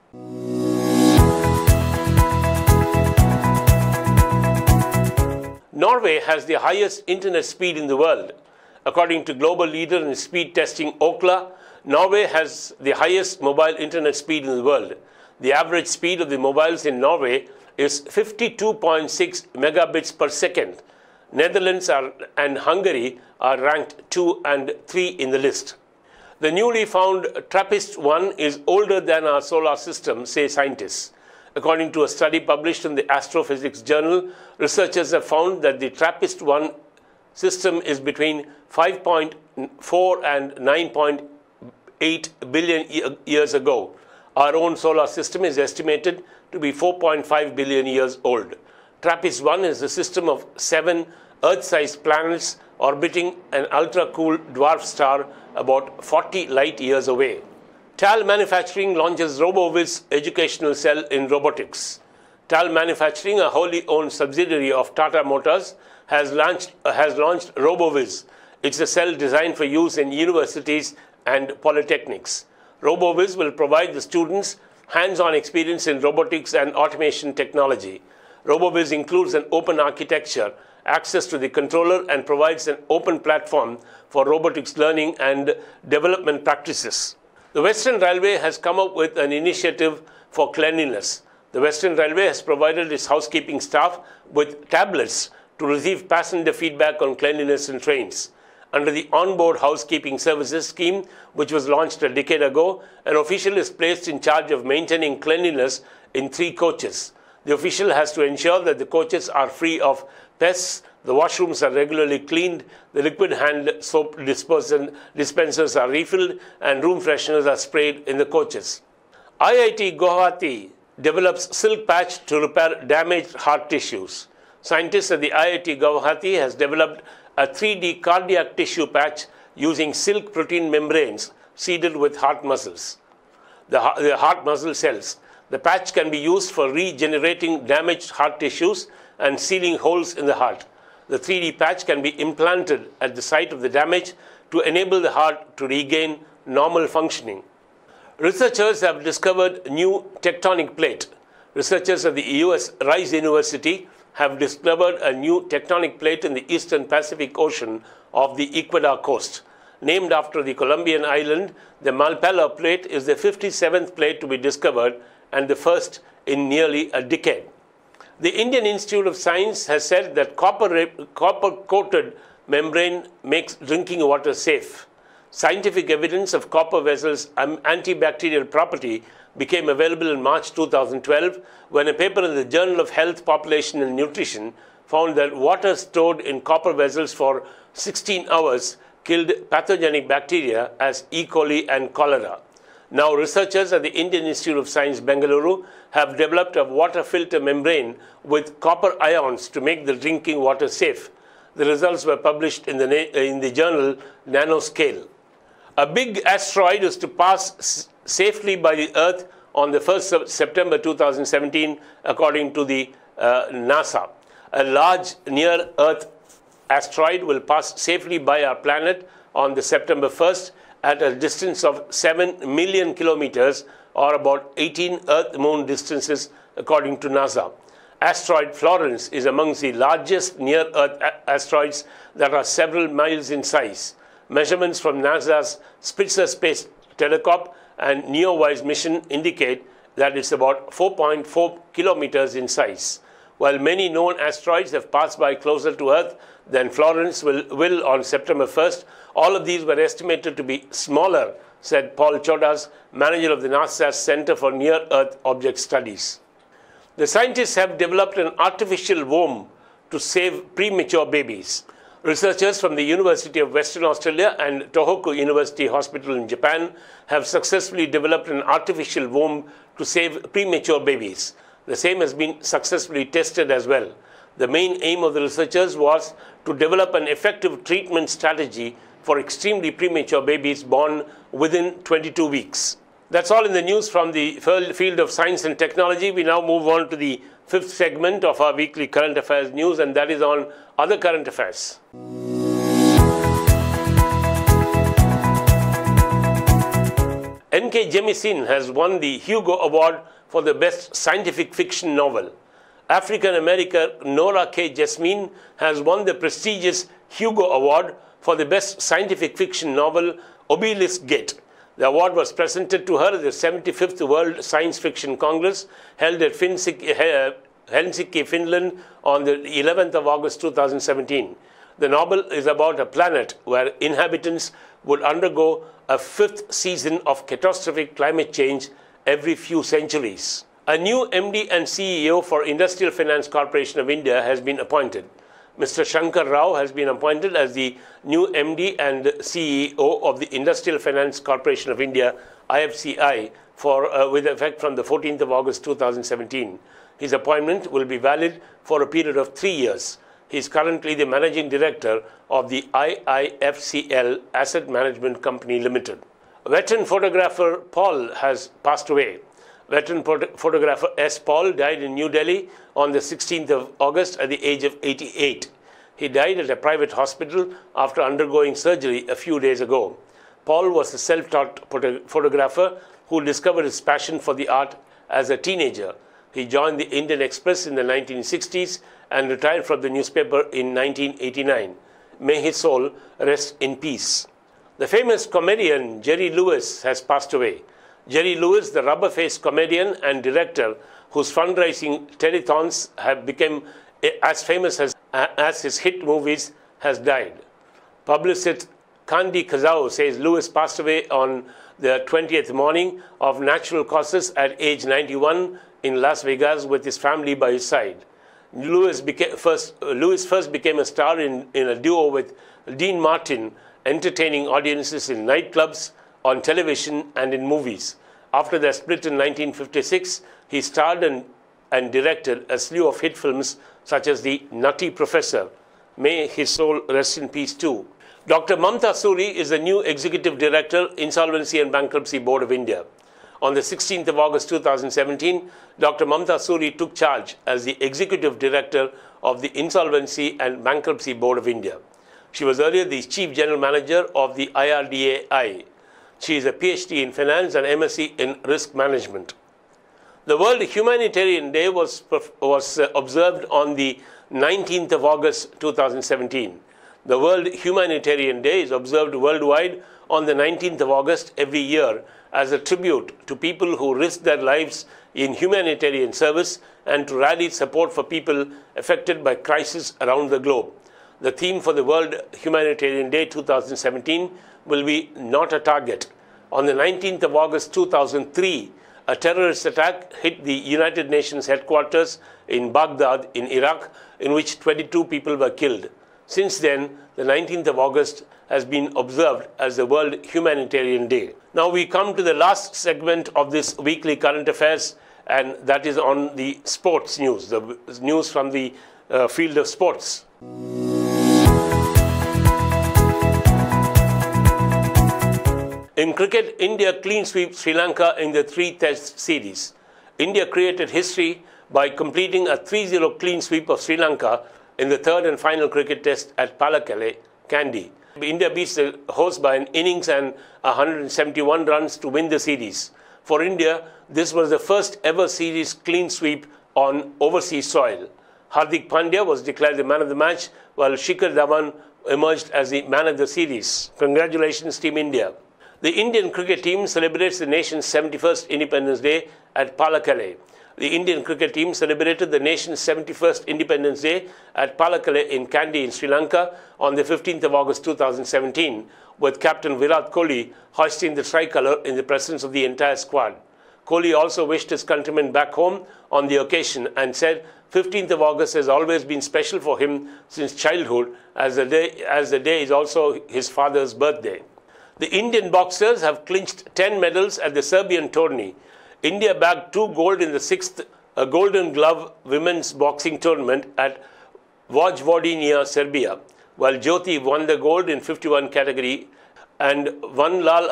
Norway has the highest internet speed in the world. According to global leader in speed testing Ookla, Norway has the highest mobile internet speed in the world. The average speed of the mobiles in Norway is 52.6 megabits per second. Netherlands and Hungary are ranked 2 and 3 in the list. The newly found TRAPPIST-1 is older than our solar system, say scientists. According to a study published in the Astrophysics Journal, researchers have found that the TRAPPIST-1 system is between 5.4 and 9.8 billion years ago. Our own solar system is estimated to be 4.5 billion years old. TRAPPIST-1 is a system of 7 Earth-sized planets orbiting an ultra-cool dwarf star about 40 light years away. TAL Manufacturing launches RoboViz educational cell in robotics. TAL Manufacturing, a wholly owned subsidiary of Tata Motors, has launched RoboViz. It's a cell designed for use in universities and polytechnics. RoboViz will provide the students hands-on experience in robotics and automation technology. RoboViz includes an open architecture, access to the controller, and provides an open platform for robotics learning and development practices. The Western Railway has come up with an initiative for cleanliness. The Western Railway has provided its housekeeping staff with tablets to receive passenger feedback on cleanliness in trains. Under the Onboard Housekeeping Services scheme, which was launched a decade ago, an official is placed in charge of maintaining cleanliness in 3 coaches. The official has to ensure that the coaches are free of pests, the washrooms are regularly cleaned, the liquid hand soap dispensers are refilled, and room fresheners are sprayed in the coaches. IIT Govt develops silk patch to repair damaged heart tissues. Scientists at the IIT Govt has developed a 3D cardiac tissue patch using silk protein membranes seeded with heart muscles, the heart muscle cells. The patch can be used for regenerating damaged heart tissues and sealing holes in the heart. The 3D patch can be implanted at the site of the damage to enable the heart to regain normal functioning. Researchers have discovered a new tectonic plate. Researchers at the US Rice University have discovered a new tectonic plate in the eastern Pacific Ocean off the Ecuador coast. Named after the Colombian island, the Malpala plate is the 57th plate to be discovered and the first in nearly a decade. The Indian Institute of Science has said that copper-coated membrane makes drinking water safe. Scientific evidence of copper vessels' antibacterial property became available in March 2012 when a paper in the Journal of Health, Population and Nutrition found that water stored in copper vessels for 16 hours killed pathogenic bacteria as E. coli and cholera. Now, researchers at the Indian Institute of Science, Bengaluru, have developed a water filter membrane with copper ions to make the drinking water safe. The results were published in the journal Nanoscale. A big asteroid is to pass safely by the Earth on the 1st of September 2017, according to the NASA. A large near-Earth asteroid will pass safely by our planet on the September 1st at a distance of 7 million kilometers, or about 18 Earth-Moon distances, according to NASA. Asteroid Florence is amongst the largest near-Earth asteroids that are several miles in size. Measurements from NASA's Spitzer Space Telescope and NEOWISE mission indicate that it's about 4.4 kilometers in size. While many known asteroids have passed by closer to Earth than Florence will on September 1st, all of these were estimated to be smaller, said Paul Chodas, manager of the NASA's Center for Near-Earth Object Studies. The scientists have developed an artificial womb to save premature babies. Researchers from the University of Western Australia and Tohoku University Hospital in Japan have successfully developed an artificial womb to save premature babies. The same has been successfully tested as well. The main aim of the researchers was to develop an effective treatment strategy for extremely premature babies born within 22 weeks. That's all in the news from the field of science and technology. We now move on to the fifth segment of our weekly current affairs news, and that is on other current affairs. N.K. Jemisin has won the Hugo Award for the Best Scientific Fiction Novel. African-American Nora K. Jessamine has won the prestigious Hugo Award for the Best Scientific Fiction Novel, Obelisk Gate. The award was presented to her at the 75th World Science Fiction Congress held at Helsinki, Finland on the 11th of August 2017. The novel is about a planet where inhabitants would undergo a fifth season of catastrophic climate change every few centuries. A new MD and CEO for Industrial Finance Corporation of India has been appointed. Mr. Shankar Rao has been appointed as the new MD and CEO of the Industrial Finance Corporation of India, IFCI, with effect from the 14th of August 2017. His appointment will be valid for a period of 3 years. He is currently the Managing Director of the IIFCL Asset Management Company Limited. Veteran photographer Paul has passed away. Veteran photographer S. Paul died in New Delhi on the 16th of August at the age of 88. He died at a private hospital after undergoing surgery a few days ago. Paul was a self-taught photographer who discovered his passion for the art as a teenager. He joined the Indian Express in the 1960s and retired from the newspaper in 1989. May his soul rest in peace. The famous comedian Jerry Lewis has passed away. Jerry Lewis, the rubber-faced comedian and director whose fundraising telethons have become as famous as his hit movies, has died. Publicist Kandi Kazao says Lewis passed away on the 20th morning of natural causes at age 91 in Las Vegas with his family by his side. Lewis first became a star in a duo with Dean Martin, entertaining audiences in nightclubs, on television, and in movies. After their split in 1956, he starred and directed a slew of hit films such as The Nutty Professor. May his soul rest in peace too. Dr. Mamta Suri is the new Executive Director, Insolvency and Bankruptcy Board of India. On the 16th of August 2017, Dr. Mamta Suri took charge as the Executive Director of the Insolvency and Bankruptcy Board of India. She was earlier the Chief General Manager of the IRDAI. She is a PhD in Finance and MSc in Risk Management. The World Humanitarian Day was observed on the 19th of August 2017. The World Humanitarian Day is observed worldwide on the 19th of August every year as a tribute to people who risk their lives in humanitarian service and to rally support for people affected by crises around the globe. The theme for the World Humanitarian Day 2017 will be Not a Target. On the 19th of August 2003, a terrorist attack hit the United Nations headquarters in Baghdad in Iraq, in which 22 people were killed. Since then, the 19th of August has been observed as the World Humanitarian Day. Now we come to the last segment of this weekly current affairs, and that is on the sports news, the news from the field of sports. In cricket, India clean sweeps Sri Lanka in the 3-test series. India created history by completing a 3-0 clean sweep of Sri Lanka in the third and final cricket test at Palakkale, Kandy. India beats the host by an innings and 171 runs to win the series. For India, this was the first ever series clean sweep on overseas soil. Hardik Pandya was declared the man of the match, while Shikhar Dhawan emerged as the man of the series. Congratulations, Team India. The Indian cricket team celebrates the nation's 71st Independence Day at Palakkale. The Indian cricket team celebrated the nation's 71st Independence Day at Palakkale in Kandy in Sri Lanka on the 15th of August 2017, with Captain Virat Kohli hoisting the tricolour in the presence of the entire squad. Kohli also wished his countrymen back home on the occasion and said 15th of August has always been special for him since childhood, as the day is also his father's birthday. The Indian boxers have clinched 10 medals at the Serbian tourney. India bagged 2 gold in the 6th Golden Glove women's boxing tournament at Vojvodina, Serbia. while Jyoti won the gold in 51 category and Vanlal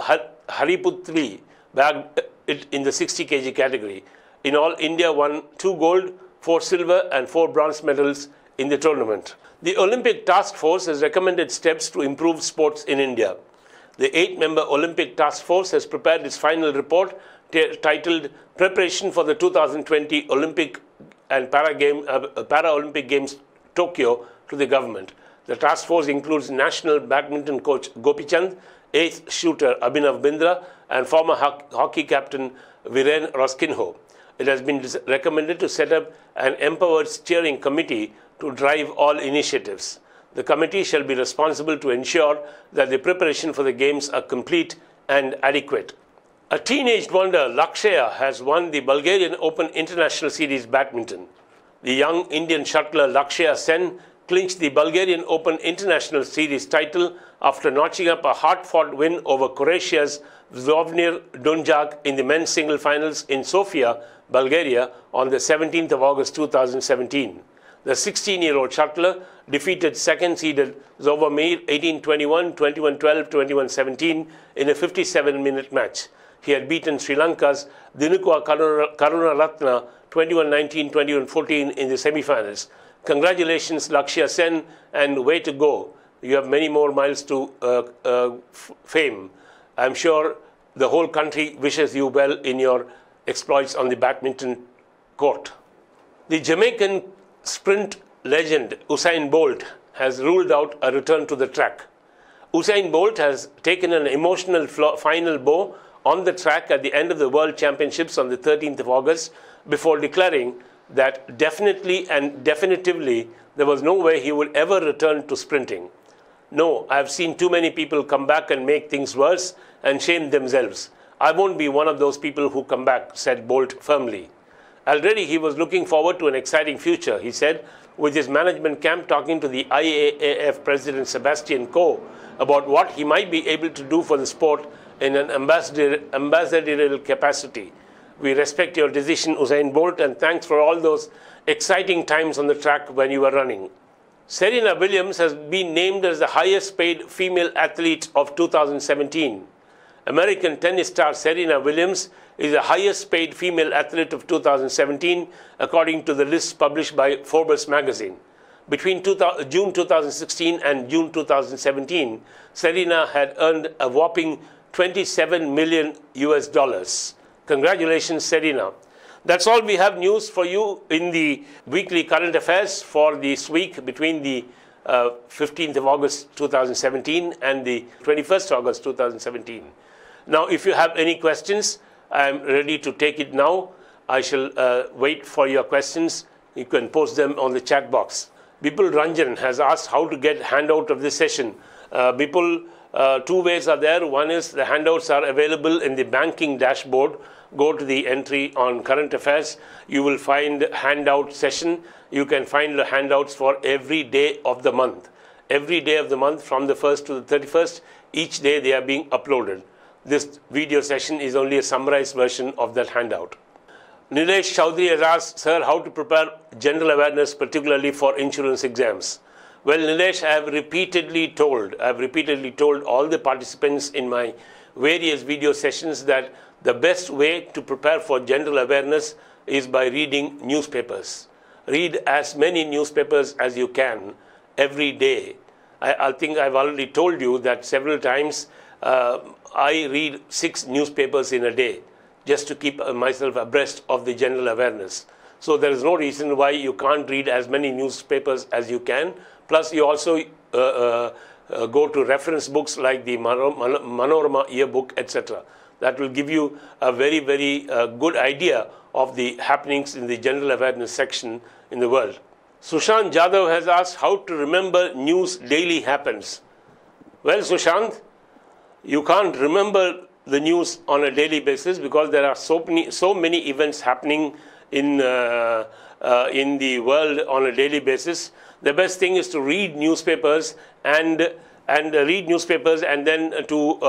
Hariputri bagged it in the 60 kg category. In all, India won 2 gold, 4 silver and 4 bronze medals in the tournament. The Olympic Task Force has recommended steps to improve sports in India. The 8-member Olympic Task Force has prepared its final report titled Preparation for the 2020 Olympic and Paralympic Games Tokyo to the government. The task force includes national badminton coach Gopi Chand, ace shooter Abhinav Bindra, and former hockey captain Viren Roskinho. It has been recommended to set up an empowered steering committee to drive all initiatives. The committee shall be responsible to ensure that the preparation for the games are complete and adequate. A teenage wonder, Lakshya, has won the Bulgarian Open International Series badminton. The young Indian shuttler Lakshya Sen clinched the Bulgarian Open International Series title after notching up a hard-fought win over Croatia's Zvonimir Dunjak in the men's single finals in Sofia, Bulgaria on the 17th of August 2017. The 16-year-old shuttler defeated second-seeded Zvonimir 18-21, 21-12, 21-17 in a 57-minute match. He had beaten Sri Lanka's Dinukwa Karunaratne 21-19, 21-14 in the semi-finals. Congratulations, Lakshya Sen, and way to go. You have many more miles to fame. I'm sure the whole country wishes you well in your exploits on the badminton court. The Jamaican sprint legend Usain Bolt has ruled out a return to the track. Usain Bolt has taken an emotional final bow on the track at the end of the World Championships on the 13th of August before declaring that definitely and definitively there was no way he would ever return to sprinting. No, I have seen too many people come back and make things worse and shame themselves. I won't be one of those people who come back, said Bolt firmly. Already he was looking forward to an exciting future, he said, with his management camp talking to the IAAF President Sebastian Coe about what he might be able to do for the sport in an ambassadorial capacity. We respect your decision, Usain Bolt, and thanks for all those exciting times on the track when you were running. Serena Williams has been named as the highest paid female athlete of 2017. American tennis star Serena Williams is the highest paid female athlete of 2017, according to the list published by Forbes magazine. Between June 2016 and June 2017, Serena had earned a whopping $27 million US. Congratulations, Serena. That's all we have news for you in the weekly current affairs for this week between the 15th of August 2017 and the 21st of August 2017. Now, if you have any questions, I am ready to take it now. I shall wait for your questions. You can post them on the chat box. Bipul Ranjan has asked how to get handout of this session. Bipul, two ways are there. One is the handouts are available in the banking dashboard. Go to the entry on current affairs. You will find handout session. You can find the handouts for every day of the month. Every day of the month from the 1st to the 31st, each day they are being uploaded. This video session is only a summarized version of that handout. Nilesh Chaudhary has asked, sir, how to prepare general awareness, particularly for insurance exams. Well, Nilesh, I have repeatedly told all the participants in my various video sessions that the best way to prepare for general awareness is by reading newspapers. Read as many newspapers as you can every day. I think I've already told you that several times. I read 6 newspapers in a day just to keep myself abreast of the general awareness. So there is no reason why you can't read as many newspapers as you can. Plus, you also go to reference books like the Manorama yearbook, etc. That will give you a very, very good idea of the happenings in the general awareness section in the world. Sushant Jadhav has asked how to remember news daily happens. Well, Sushant, you can't remember the news on a daily basis because there are so many events happening in the world on a daily basis. The best thing is to read newspapers and then to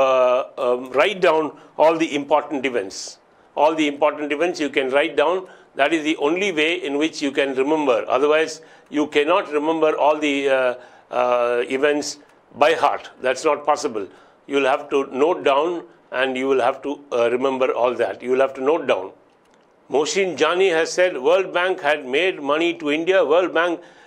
write down all the important events. All the important events you can write down. That is the only way in which you can remember. Otherwise, you cannot remember all the events by heart. That's not possible. You will have to note down, and you will have to remember all that. You will have to note down. Mohsin Jani has said World Bank had made money to India.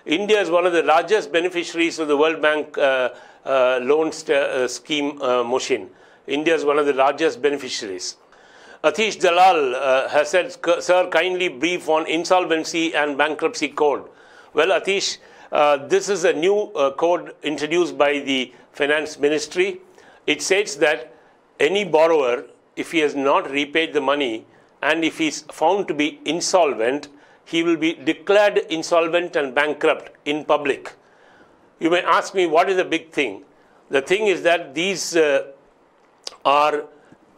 India is one of the largest beneficiaries of the World Bank loan scheme, Mohsin. India is one of the largest beneficiaries. Atish Dalal has said, sir, kindly brief on insolvency and bankruptcy code. Well, Atish, this is a new code introduced by the Finance Ministry. It states that any borrower, if he has not repaid the money and if he is found to be insolvent, he will be declared insolvent and bankrupt in public. You may ask me, what is the big thing? The thing is that these are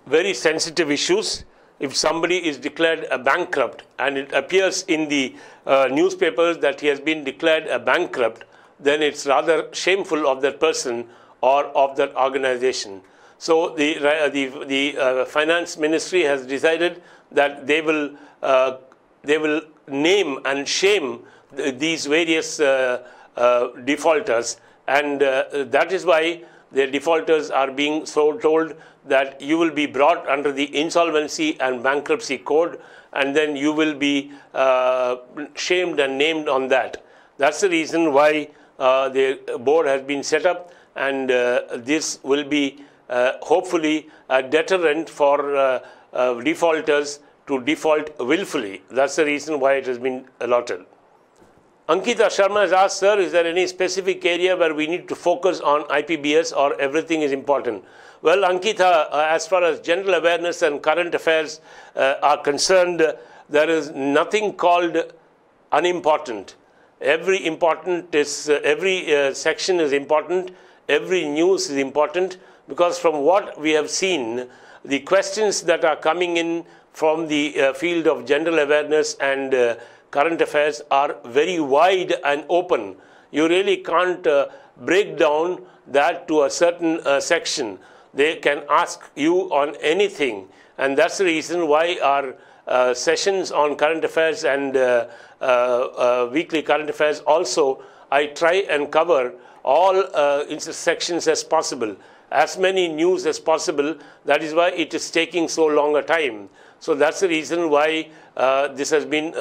very sensitive issues. If somebody is declared a bankrupt and it appears in the newspapers that he has been declared a bankrupt, then it's rather shameful of that person or of that organization. So the Finance Ministry has decided that they will name and shame these various defaulters, and that is why the defaulters are being so told that you will be brought under the insolvency and bankruptcy code, and then you will be shamed and named on that. That's the reason why the board has been set up, and this will be hopefully a deterrent for defaulters to default willfully. That's the reason why it has been allotted. Ankita Sharma has asked, sir, is there any specific area where we need to focus on IPBS or everything is important? Well, Ankita, as far as general awareness and current affairs are concerned, there is nothing called unimportant. Every section is important, every news is important, because from what we have seen, the questions that are coming in from the field of general awareness and current affairs are very wide and open. You really can't break down that to a certain section. They can ask you on anything, and that's the reason why our sessions on current affairs and weekly current affairs also, I try and cover all sections as possible, as many news as possible. That is why it is taking so long a time. So that's the reason why this has been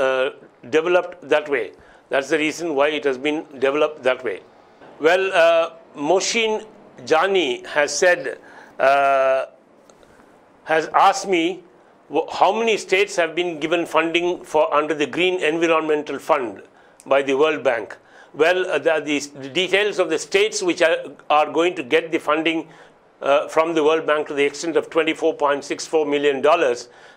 developed that way. That's the reason why it has been developed that way. Well, Mohsin Jani has said, has asked me how many states have been given funding for under the Green Environmental Fund by the World Bank. Well, the details of the states which are going to get the funding from the World Bank to the extent of $24.64 million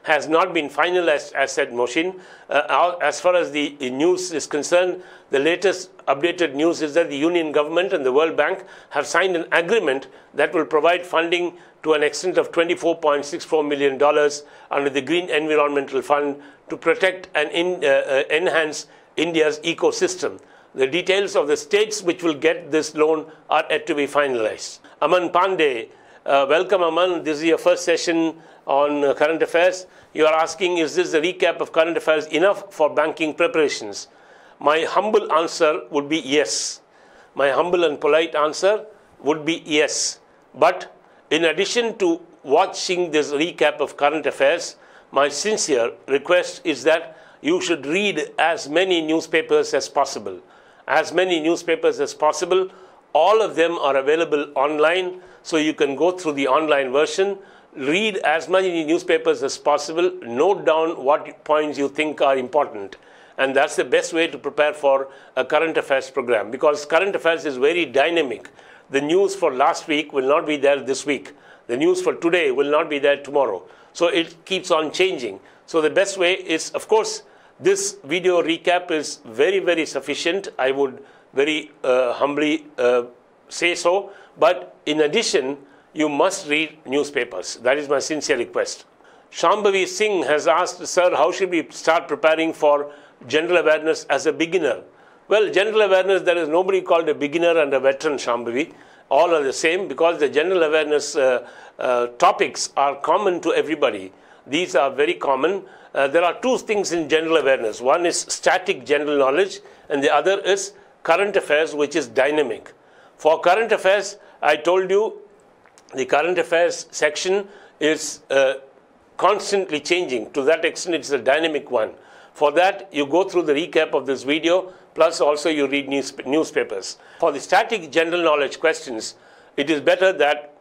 has not been finalized, as said Mohsin. As far as the news is concerned, the latest updated news is that the Union Government and the World Bank have signed an agreement that will provide funding to an extent of $24.64 million under the Green Environmental Fund to protect and enhance India's ecosystem. The details of the states which will get this loan are yet to be finalized. Aman Pandey, welcome Aman. This is your first session on current affairs. You are asking, is this a recap of current affairs enough for banking preparations? My humble answer would be yes. My humble and polite answer would be yes. But in addition to watching this recap of current affairs, my sincere request is that you should read as many newspapers as possible. As many newspapers as possible. All of them are available online, so you can go through the online version, read as many newspapers as possible, note down what points you think are important. And that's the best way to prepare for a current affairs program, because current affairs is very dynamic. The news for last week will not be there this week. The news for today will not be there tomorrow. So it keeps on changing. So the best way is, of course, this video recap is very, very sufficient. I would very humbly say so. But in addition, you must read newspapers. That is my sincere request. Shambhavi Singh has asked, sir, how should we start preparing for general awareness as a beginner? Well, general awareness, there is nobody called a beginner and a veteran, Shambhavi. All are the same, because the general awareness topics are common to everybody. These are very common. There are two things in general awareness. One is static general knowledge, and the other is current affairs, which is dynamic. For current affairs, I told you the current affairs section is constantly changing. To that extent, it's a dynamic one. For that, you go through the recap of this video, plus also you read newspapers. For the static general knowledge questions, it is better that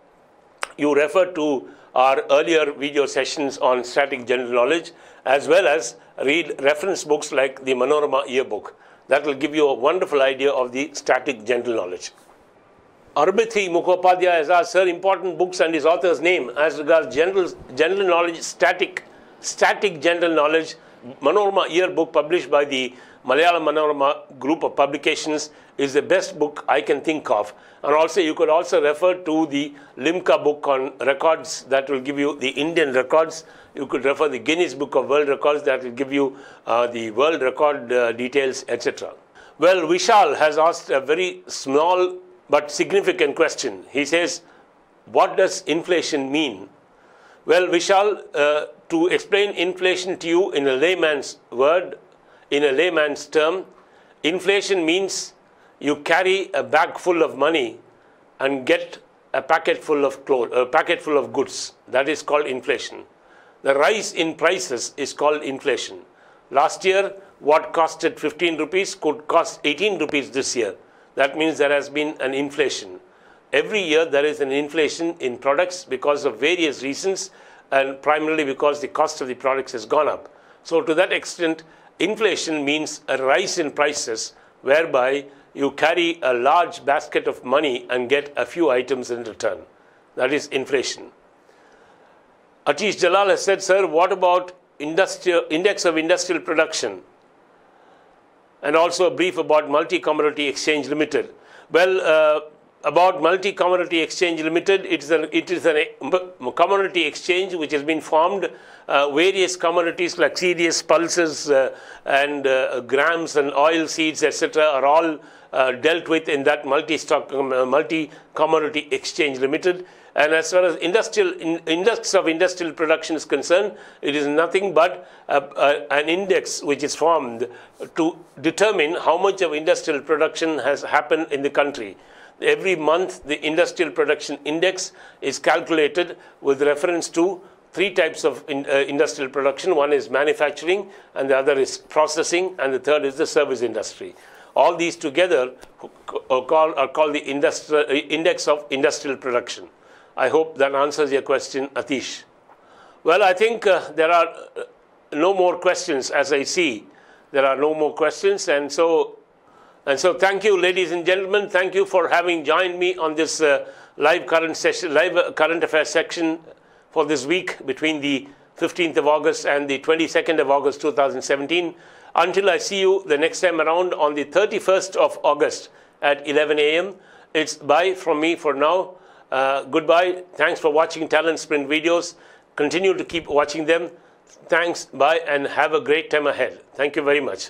you refer to our earlier video sessions on static general knowledge, as well as read reference books like the Manorama yearbook. That will give you a wonderful idea of the static general knowledge. Arbitri Mukhopadhyay has asked, sir, important books and his author's name as regards general knowledge, static general knowledge. Manorama yearbook published by the Malayalam Manorama group of publications is the best book I can think of. And also you could also refer to the Limca book on records that will give you the Indian records. You could refer the Guinness Book of World Records that will give you the world record details, etc. Well, Vishal has asked a very small but significant question. He says, what does inflation mean? Well, Vishal, to explain inflation to you in a layman's word, in a layman's term, inflation means you carry a bag full of money and get a packet full of goods. That is called inflation. The rise in prices is called inflation. Last year, what costed 15 rupees could cost 18 rupees this year. That means there has been an inflation. Every year there is an inflation in products because of various reasons, and primarily because the cost of the products has gone up. So to that extent, inflation means a rise in prices whereby you carry a large basket of money and get a few items in return. That is inflation. Atish Jalal has said, sir, what about index of industrial production? And also a brief about Multi-Commodity Exchange Limited. Well, about Multi-Commodity Exchange Limited, it is a commodity exchange which has been formed. Various commodities like cereals, pulses, and grams and oil seeds, etc. are all dealt with in that Multi-Commodity Exchange Limited. And as far as index of industrial production is concerned, it is nothing but an index which is formed to determine how much of industrial production has happened in the country. Every month, the industrial production index is calculated with reference to three types of industrial production. One is manufacturing, and the other is processing, and the third is the service industry. All these together are called the index of industrial production. I hope that answers your question, Atish. Well, I think there are no more questions as I see. There are no more questions, and so thank you, ladies and gentlemen. Thank you for having joined me on this live current affairs section for this week between the 15th of August and the 22nd of August 2017. Until I see you the next time around on the 31st of August at 11 a.m. It's bye from me for now. Goodbye. Thanks for watching TalentSprint videos. Continue to keep watching them. Thanks. Bye, and have a great time ahead. Thank you very much.